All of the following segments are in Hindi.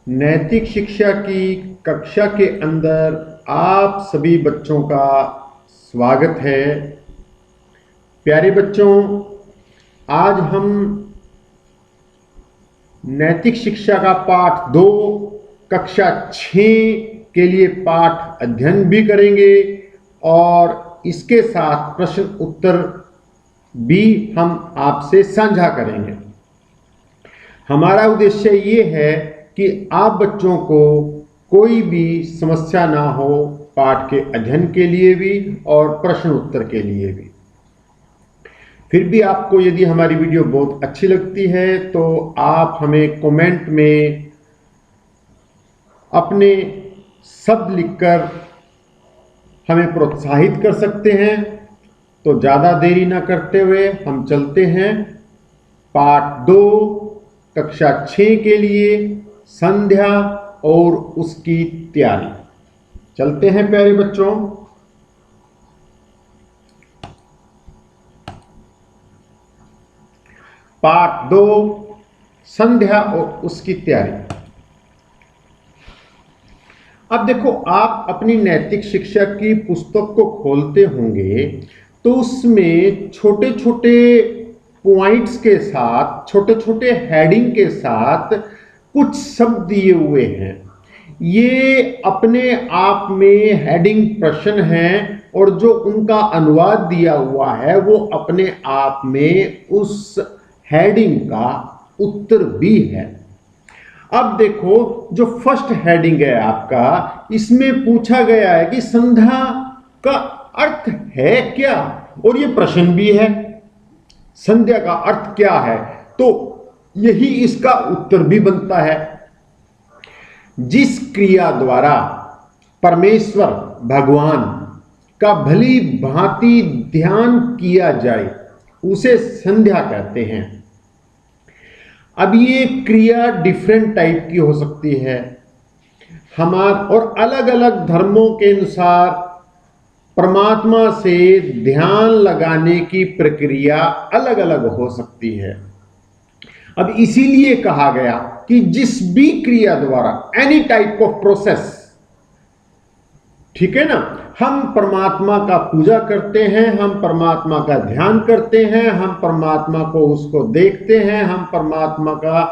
नैतिक शिक्षा की कक्षा के अंदर आप सभी बच्चों का स्वागत है। प्यारे बच्चों, आज हम नैतिक शिक्षा का पाठ 2 कक्षा 6 के लिए पाठ अध्ययन भी करेंगे और इसके साथ प्रश्न उत्तर भी हम आपसे साझा करेंगे। हमारा उद्देश्य ये है कि आप बच्चों को कोई भी समस्या ना हो पाठ के अध्ययन के लिए भी और प्रश्न उत्तर के लिए भी। फिर भी आपको यदि हमारी वीडियो बहुत अच्छी लगती है तो आप हमें कमेंट में अपने शब्द लिखकर हमें प्रोत्साहित कर सकते हैं। तो ज़्यादा देरी ना करते हुए हम चलते हैं पाठ 2 कक्षा 6 के लिए संध्या और उसकी तैयारी। चलते हैं प्यारे बच्चों। पाठ 2 संध्या और उसकी तैयारी। अब देखो, आप अपनी नैतिक शिक्षा की पुस्तक को खोलते होंगे तो उसमें छोटे छोटे पॉइंट्स के साथ, छोटे छोटे हेडिंग के साथ कुछ शब्द दिए हुए हैं। ये अपने आप में हेडिंग प्रश्न हैं और जो उनका अनुवाद दिया हुआ है वो अपने आप में उस हेडिंग का उत्तर भी है। अब देखो, जो फर्स्ट हेडिंग है आपका, इसमें पूछा गया है कि संध्या का अर्थ है क्या, और ये प्रश्न भी है संध्या का अर्थ क्या है, तो यही इसका उत्तर भी बनता है। जिस क्रिया द्वारा परमेश्वर भगवान का भली भांति ध्यान किया जाए उसे संध्या कहते हैं। अब ये क्रिया डिफरेंट टाइप की हो सकती है और अलग अलग धर्मों के अनुसार परमात्मा से ध्यान लगाने की प्रक्रिया अलग अलग हो सकती है। अब इसीलिए कहा गया कि जिस भी क्रिया द्वारा, एनी टाइप ऑफ प्रोसेस, ठीक है ना, हम परमात्मा का पूजा करते हैं, हम परमात्मा का ध्यान करते हैं, हम परमात्मा को उसको देखते हैं, हम परमात्मा का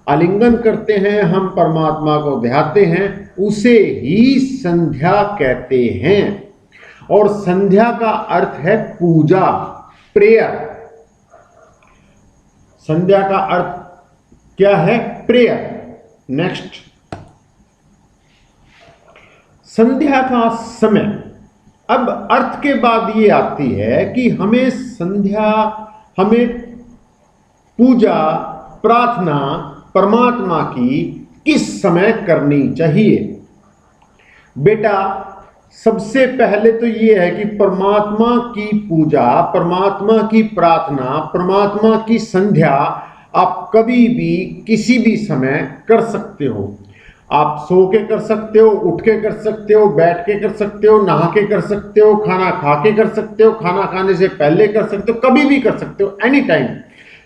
आलिंगन करते हैं, हम परमात्मा को ध्याते हैं, उसे ही संध्या कहते हैं। और संध्या का अर्थ है पूजा, प्रेयर। संध्या का अर्थ क्या है? प्रेयर। नेक्स्ट, संध्या का समय। अब अर्थ के बाद ये आती है कि हमें संध्या, हमें पूजा प्रार्थना परमात्मा की किस समय करनी चाहिए। बेटा, सबसे पहले तो ये है कि परमात्मा की पूजा, परमात्मा की प्रार्थना, परमात्मा की संध्या आप कभी भी किसी भी समय कर सकते हो। आप सो के कर सकते हो, उठ के कर सकते हो, बैठ के कर सकते हो, नहा के कर सकते हो, खाना खा के कर सकते हो, खाना खाने से पहले कर सकते हो, कभी भी कर सकते हो, एनी टाइम।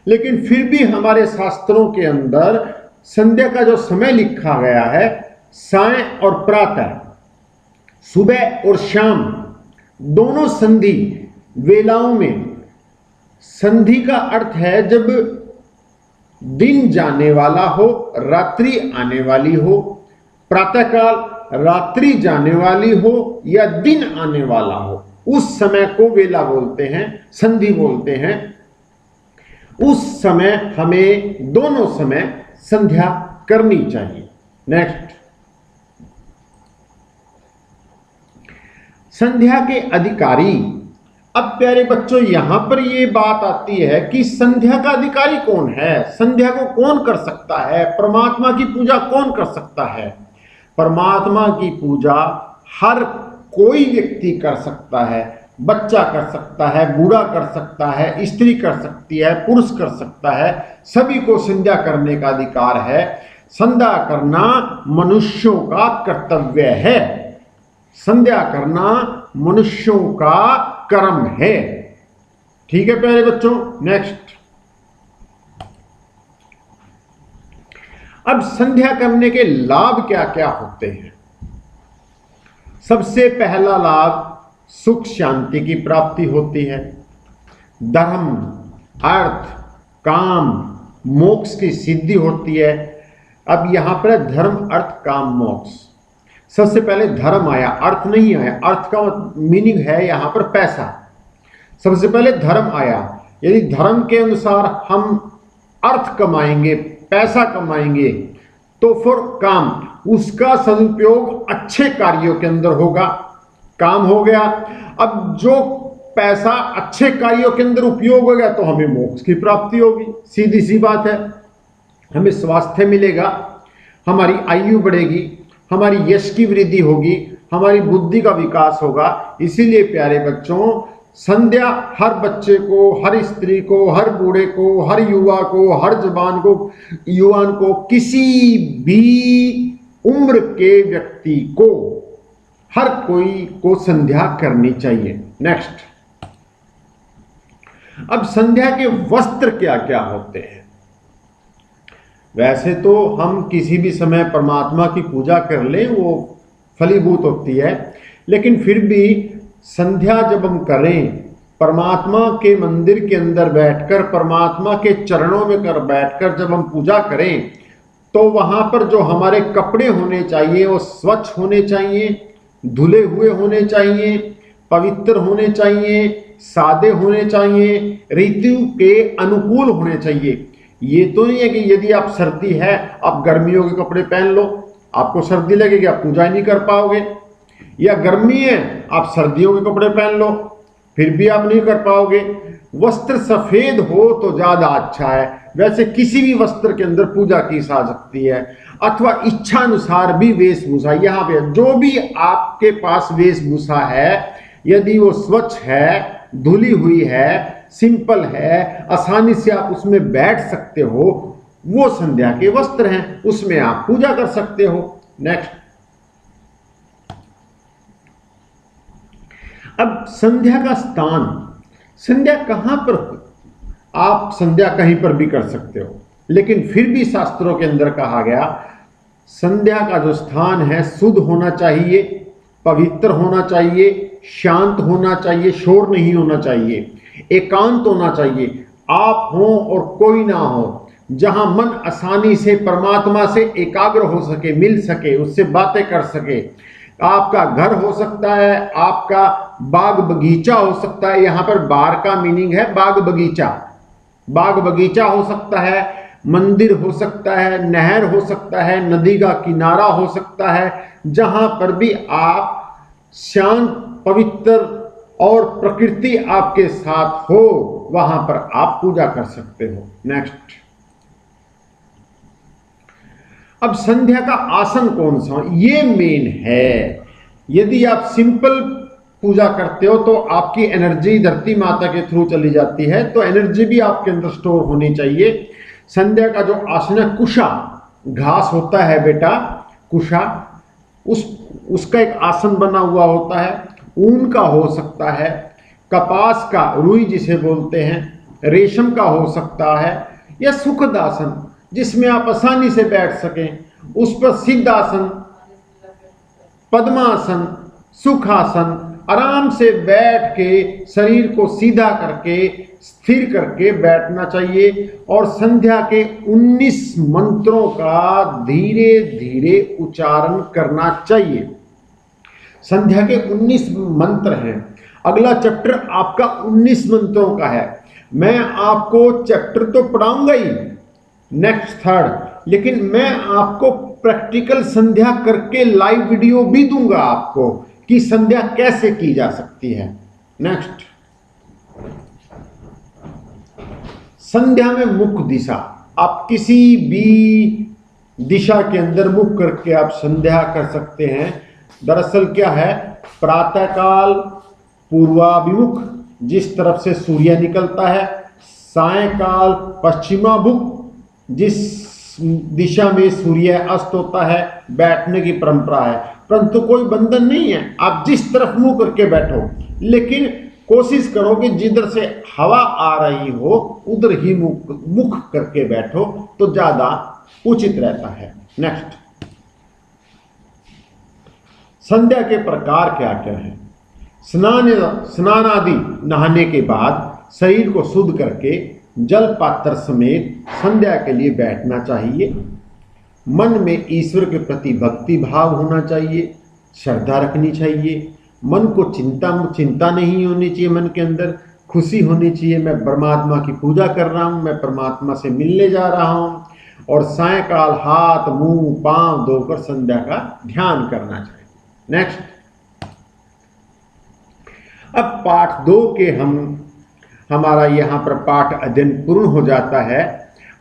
लेकिन फिर भी हमारे शास्त्रों के अंदर संध्या का जो समय लिखा गया है, साय और प्रातः, सुबह और शाम दोनों संधि वेलाओं में। संधि का अर्थ है जब दिन जाने वाला हो, रात्रि आने वाली हो, प्रातःकाल रात्रि जाने वाली हो या दिन आने वाला हो, उस समय को वेला बोलते हैं, संधि बोलते हैं। उस समय हमें दोनों समय संध्या करनी चाहिए। नेक्स्ट, संध्या के अधिकारी। अब प्यारे बच्चों, यहां पर यह बात आती है कि संध्या का अधिकारी कौन है, संध्या को कौन कर सकता है, परमात्मा की पूजा कौन कर सकता है। परमात्मा की पूजा हर कोई व्यक्ति कर सकता है। बच्चा कर सकता है, बूढ़ा कर सकता है, स्त्री कर सकती है, पुरुष कर सकता है। सभी को संध्या करने का अधिकार है। संध्या करना मनुष्यों का कर्तव्य है। संध्या करना मनुष्यों का कर्म है। ठीक है प्यारे बच्चों। नेक्स्ट, अब संध्या करने के लाभ क्या क्या होते हैं? सबसे पहला लाभ सुख शांति की प्राप्ति होती है। धर्म, अर्थ, काम, मोक्ष की सिद्धि होती है। अब यहां पर धर्म, अर्थ, काम, मोक्ष। सबसे पहले धर्म आया, अर्थ नहीं आया। अर्थ का मीनिंग है यहां पर पैसा। सबसे पहले धर्म आया। यदि धर्म के अनुसार हम अर्थ कमाएंगे, पैसा कमाएंगे, तो फिर काम, उसका सदुपयोग अच्छे कार्यों के अंदर होगा। काम हो गया। अब जो पैसा अच्छे कार्यों के अंदर उपयोग हो गया तो हमें मोक्ष की प्राप्ति होगी। सीधी सी बात है। हमें स्वास्थ्य मिलेगा, हमारी आयु बढ़ेगी, हमारी यश की वृद्धि होगी, हमारी बुद्धि का विकास होगा। इसीलिए प्यारे बच्चों, संध्या हर बच्चे को, हर स्त्री को, हर बूढ़े को, हर युवा को, हर जवान को, युवान को, किसी भी उम्र के व्यक्ति को, हर कोई को संध्या करनी चाहिए। नेक्स्ट, अब संध्या के वस्त्र क्या क्या होते हैं? वैसे तो हम किसी भी समय परमात्मा की पूजा कर लें, वो फलीभूत होती है, लेकिन फिर भी संध्या जब हम करें, परमात्मा के मंदिर के अंदर बैठकर, परमात्मा के चरणों में बैठकर जब हम पूजा करें, तो वहां पर जो हमारे कपड़े होने चाहिए वो स्वच्छ होने चाहिए, धुले हुए होने चाहिए, पवित्र होने चाहिए, सादे होने चाहिए, ऋतु के अनुकूल होने चाहिए। ये तो नहीं है कि यदि आप सर्दी है, आप गर्मियों के कपड़े पहन लो, आपको सर्दी लगेगी, आप पूजा ही नहीं कर पाओगे। या गर्मी है, आप सर्दियों के कपड़े पहन लो, फिर भी आप नहीं कर पाओगे। वस्त्र सफेद हो तो ज्यादा अच्छा है। वैसे किसी भी वस्त्र के अंदर पूजा की जा सकती है, अथवा इच्छा अनुसार भी वेशभूषा। यहाँ पे जो भी आपके पास वेशभूषा है, यदि वो स्वच्छ है, धुली हुई है, सिंपल है, आसानी से आप उसमें बैठ सकते हो, वो संध्या के वस्त्र हैं, उसमें आप पूजा कर सकते हो। नेक्स्ट, अब संध्या का स्थान, संध्या कहां पर? आप संध्या कहीं पर भी कर सकते हो, लेकिन फिर भी शास्त्रों के अंदर कहा गया संध्या का जो स्थान है शुद्ध होना चाहिए, पवित्र होना चाहिए, शांत होना चाहिए, शोर नहीं होना चाहिए, एकांत होना चाहिए। आप हो और कोई ना हो, जहां मन आसानी से परमात्मा से एकाग्र हो सके, मिल सके, उससे बातें कर सके। आपका घर हो सकता है, आपका बाग बगीचा हो सकता है। यहां पर बार का मीनिंग है बाग बगीचा। बाग बगीचा हो सकता है, मंदिर हो सकता है, नहर हो सकता है, नदी का किनारा हो सकता है। जहां पर भी आप शांत, पवित्र और प्रकृति आपके साथ हो, वहां पर आप पूजा कर सकते हो। नेक्स्ट, अब संध्या का आसन कौन सा? ये मेन है। यदि आप सिंपल पूजा करते हो तो आपकी एनर्जी धरती माता के थ्रू चली जाती है, तो एनर्जी भी आपके अंदर स्टोर होनी चाहिए। संध्या का जो आसन है, कुशा, घास होता है बेटा, कुशा, उसका एक आसन बना हुआ होता है। ऊन का हो सकता है, कपास का, रुई जिसे बोलते हैं, रेशम का हो सकता है, या सुखदासन जिसमें आप आसानी से बैठ सकें। उस पर सिद्धासन, पद्मासन, सुखासन, आराम से बैठ के शरीर को सीधा करके, स्थिर करके बैठना चाहिए। और संध्या के 19 मंत्रों का धीरे धीरे उच्चारण करना चाहिए। संध्या के 19 मंत्र हैं। अगला चैप्टर आपका 19 मंत्रों का है। मैं आपको चैप्टर तो पढ़ाऊंगा ही, नेक्स्ट थर्ड, लेकिन मैं आपको प्रैक्टिकल संध्या करके लाइव वीडियो भी दूंगा आपको कि संध्या कैसे की जा सकती है। नेक्स्ट, संध्या में मुख दिशा। आप किसी भी दिशा के अंदर मुख करके आप संध्या कर सकते हैं। दरअसल क्या है, प्रातःकाल पूर्वाभिमुख जिस तरफ से सूर्य निकलता है, सायंकाल पश्चिमाभिमुख जिस दिशा में सूर्य अस्त होता है, बैठने की परंपरा है। परंतु कोई बंधन नहीं है, आप जिस तरफ मुंह करके बैठो, लेकिन कोशिश करो कि जिधर से हवा आ रही हो उधर ही मुख करके बैठो, तो ज्यादा उचित रहता है। नेक्स्ट, संध्या के प्रकार क्या क्या है? स्नान आदि नहाने के बाद शरीर को शुद्ध करके जल पात्र समेत संध्या के लिए बैठना चाहिए। मन में ईश्वर के प्रति भक्ति भाव होना चाहिए, श्रद्धा रखनी चाहिए। मन को चिंता नहीं होनी चाहिए, मन के अंदर खुशी होनी चाहिए, मैं परमात्मा की पूजा कर रहा हूँ, मैं परमात्मा से मिलने जा रहा हूँ। और सायंकाल हाथ मुंह पांव धोकर संध्या का ध्यान करना चाहिए। नेक्स्ट, अब पाठ 2 के हमारा यहाँ पर पाठ अध्ययन पूर्ण हो जाता है।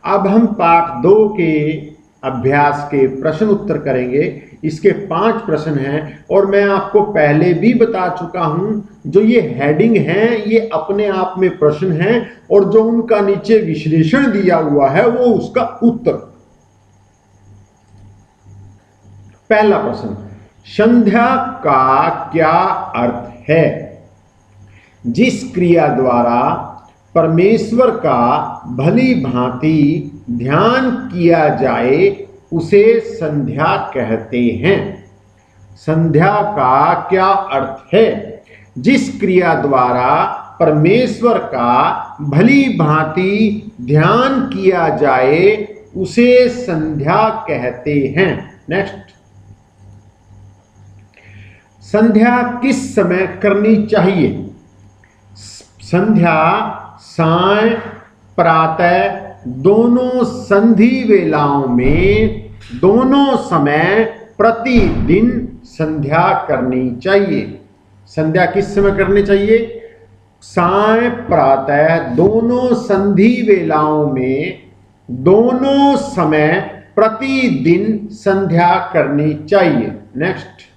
अब हम पाठ 2 के अभ्यास के प्रश्न उत्तर करेंगे। इसके 5 प्रश्न हैं और मैं आपको पहले भी बता चुका हूं, जो ये हेडिंग है ये अपने आप में प्रश्न हैं और जो उनका नीचे विश्लेषण दिया हुआ है वो उसका उत्तर। पहला प्रश्न, संध्या का क्या अर्थ है? जिस क्रिया द्वारा परमेश्वर का भली भांति ध्यान किया जाए उसे संध्या कहते हैं। संध्या का क्या अर्थ है? जिस क्रिया द्वारा परमेश्वर का भली भांति ध्यान किया जाए उसे संध्या कहते हैं। नेक्स्ट, संध्या किस समय करनी चाहिए? संध्या साय प्रातः दोनों संधि वेलाओं में दोनों समय प्रतिदिन संध्या करनी चाहिए। संध्या किस समय करनी चाहिए? साय प्रातः दोनों संधि वेलाओं में दोनों समय प्रतिदिन संध्या करनी चाहिए। नेक्स्ट,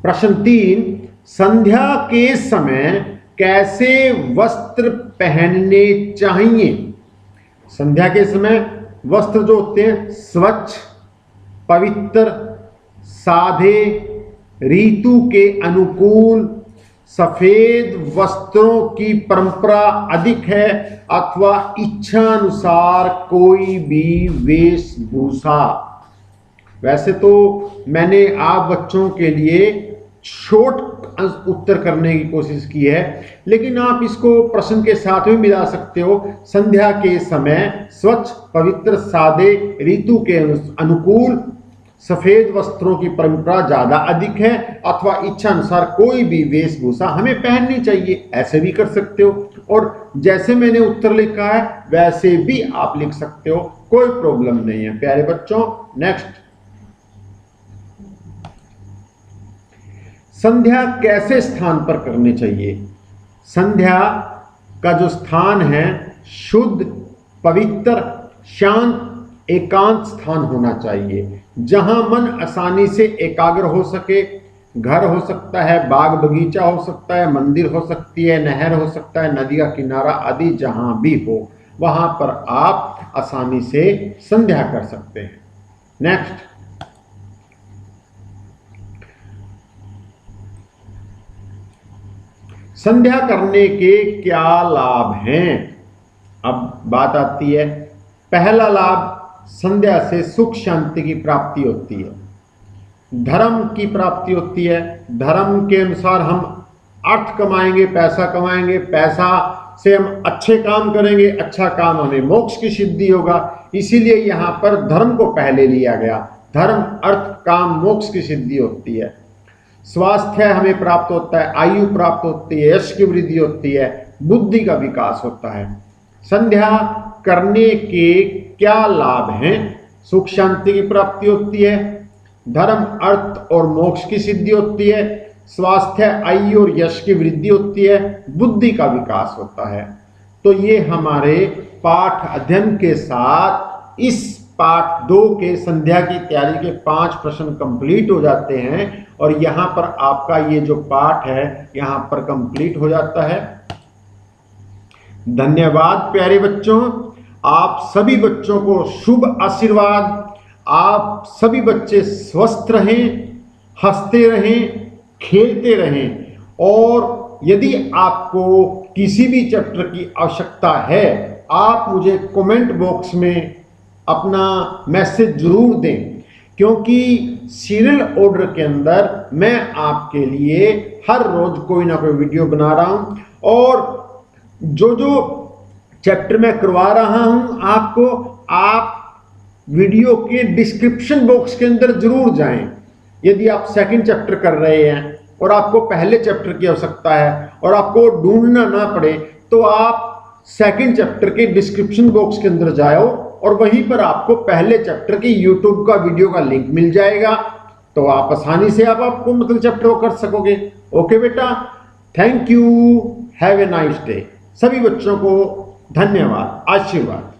प्रश्न 3, संध्या के समय कैसे वस्त्र पहनने चाहिए? संध्या के समय वस्त्र जो होते हैं स्वच्छ, पवित्र, सादे, ऋतु के अनुकूल। सफेद वस्त्रों की परंपरा अधिक है अथवा इच्छा अनुसार कोई भी वेशभूषा। वैसे तो मैंने आप बच्चों के लिए शॉर्ट उत्तर करने की कोशिश की है, लेकिन आप इसको प्रश्न के साथ भी मिला सकते हो। संध्या के समय स्वच्छ, पवित्र, सादे, ऋतु के अनुकूल, सफेद वस्त्रों की परंपरा ज्यादा अधिक है अथवा इच्छा अनुसार कोई भी वेशभूषा हमें पहननी चाहिए, ऐसे भी कर सकते हो। और जैसे मैंने उत्तर लिखा है वैसे भी आप लिख सकते हो, कोई प्रॉब्लम नहीं है प्यारे बच्चों। नेक्स्ट, संध्या कैसे स्थान पर करनी चाहिए? संध्या का जो स्थान है शुद्ध, पवित्र, शांत, एकांत स्थान होना चाहिए, जहां मन आसानी से एकाग्र हो सके। घर हो सकता है, बाग बगीचा हो सकता है, मंदिर हो सकती है, नहर हो सकता है, नदी का किनारा आदि जहां भी हो वहां पर आप आसानी से संध्या कर सकते हैं। नेक्स्ट, संध्या करने के क्या लाभ हैं? अब बात आती है, पहला लाभ, संध्या से सुख शांति की प्राप्ति होती है, धर्म की प्राप्ति होती है। धर्म के अनुसार हम अर्थ कमाएंगे, पैसा कमाएंगे, पैसा से हम अच्छे काम करेंगे, अच्छा काम हमें मोक्ष की सिद्धि होगा। इसीलिए यहाँ पर धर्म को पहले लिया गया। धर्म, अर्थ, काम, मोक्ष की सिद्धि होती है। स्वास्थ्य हमें प्राप्त होता है, आयु प्राप्त होती है, यश की वृद्धि होती है, बुद्धि का विकास होता है। संध्या करने के क्या लाभ हैं? सुख शांति की प्राप्ति होती है, धर्म, अर्थ और मोक्ष की सिद्धि होती है, स्वास्थ्य, आयु और यश की वृद्धि होती है, बुद्धि का विकास होता है। तो ये हमारे पाठ अध्ययन के साथ इस पाठ 2 के संध्या की तैयारी के 5 प्रश्न कंप्लीट हो जाते हैं और यहाँ पर आपका ये जो पाठ है यहाँ पर कंप्लीट हो जाता है। धन्यवाद प्यारे बच्चों, आप सभी बच्चों को शुभ आशीर्वाद। आप सभी बच्चे स्वस्थ रहें, हंसते रहें, खेलते रहें और यदि आपको किसी भी चैप्टर की आवश्यकता है, आप मुझे कमेंट बॉक्स में अपना मैसेज ज़रूर दें, क्योंकि सीरियल ऑर्डर के अंदर मैं आपके लिए हर रोज़ कोई ना कोई वीडियो बना रहा हूं, और जो जो चैप्टर मैं करवा रहा हूं आपको, आप वीडियो के डिस्क्रिप्शन बॉक्स के अंदर जरूर जाएं। यदि आप सेकंड चैप्टर कर रहे हैं और आपको पहले चैप्टर की आवश्यकता है और आपको ढूंढना ना पड़े, तो आप सेकंड चैप्टर के डिस्क्रिप्शन बॉक्स के अंदर जाओ और वहीं पर आपको पहले चैप्टर के यूट्यूब का वीडियो का लिंक मिल जाएगा, तो आप आसानी से आपको मतलब चैप्टर को कर सकोगे। ओके बेटा, thank you, have a nice day. सभी बच्चों को धन्यवाद, आशीर्वाद।